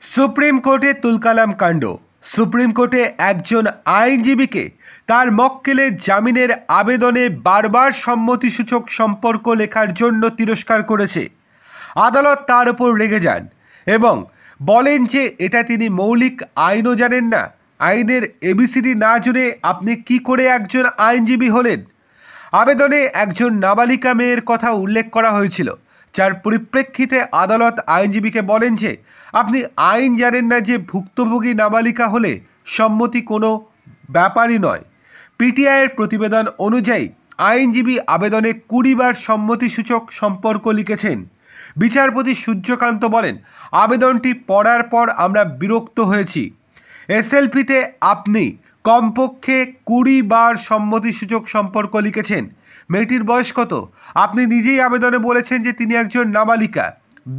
Supreme কোর্টে তুলকালাম কাণ্ড। Supreme কোর্টে একজন আইনজীবীকে তার মক্কেলের জামিনের আবেদনে বারবার সম্মতিসূচক সম্পর্ক লেখার জন্য তিরস্কার করেছে। আদালত তার উপর রেগে যান এবং বলেন যে এটা তিনি মৌলিক আইনও জানেন না। আইনের এবিসিডি না জেনে আপনি কি করে একজন আইনজীবী হলেন? আবেদনে একজন নাবালিকা মেয়ের কথা উল্লেখ করা হয়েছিল, যার পরিপ্রেক্ষিতে আদালত আইনজীবীকে বলেন যে আপনি আইন জানেন না যে ভুক্তভোগী নাবালিকা হলে সম্মতি কোনো ব্যাপারই নয়। পিটিআইয়ের প্রতিবেদন অনুযায়ী আইনজীবী আবেদনে 20 বার সম্মতিসূচক সম্পর্ক লিখেছেন। বিচারপতি সূর্যকান্ত বলেন, আবেদনটি পড়ার পর আমরা বিরক্ত হয়েছি। এসএলপিতে আপনি কমপক্ষে 20 বার সম্মতিসূচক সম্পর্ক লিখেছেন। মেয়েটির বয়স কত? আপনি নিজেই আবেদনে বলেছেন যে তিনি একজন নাবালিকা।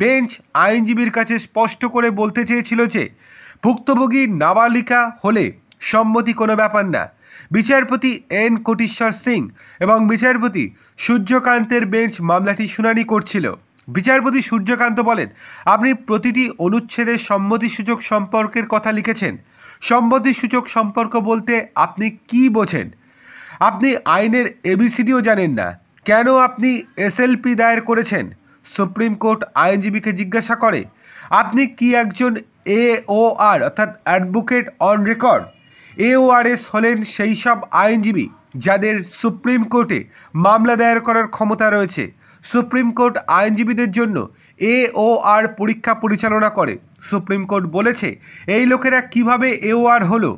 বেঞ্চ আইনজীবীর কাছে স্পষ্ট করে বলতে চেয়েছিল যে ভুক্তভোগী নাবালিকা হলে সম্মতি কোনো ব্যাপার না। বিচারপতি এন কোটেশ্বর সিং এবং বিচারপতি সূর্যকান্তের বেঞ্চ মামলাটি শুনানি করছিল। বিচারপতি সূর্যকান্ত বলেন, আপনি প্রতিটি অনুচ্ছেদে সম্মতিসূচক সম্পর্কের কথা লিখেছেন। সম্মতিসূচক সম্পর্ক বলতে আপনি কি বোঝেন? আপনি আইনের এবিসিডিও জানেন না। কেন আপনি এসএলপি দায়ের করেছেন? সুপ্রিম কোর্ট আইনজীবীকে জিজ্ঞাসা করে, আপনি কি একজন এওআর অর্থাৎ অ্যাডভোকেট অন রেকর্ড? এওআরএস হলেন সেই সব আইনজীবী যাদের সুপ্রিম কোর্টে মামলা দায়ের করার ক্ষমতা রয়েছে। সুপ্রিম কোর্ট আইনজীবীদের জন্য এওআর পরীক্ষা পরিচালনা করে। সুপ্রিম কোর্ট বলেছে এই লোকেরা কিভাবে এওআর হলো।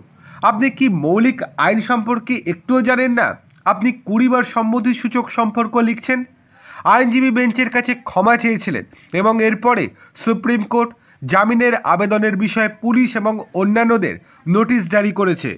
আপনি কি মৌলিক আইন সম্পর্কে একটুও জানেন না? আপনি 20 বার সম্মতিসূচক সম্পর্ক লিখছেন। আইনজীবী বেঞ্চের কাছে ক্ষমা চেয়েছিলেন এবং এরপরে সুপ্রিম কোর্ট জামিনের আবেদনের বিষয়ে পুলিশ এবং অন্যান্যদের নোটিশ জারি করেছে।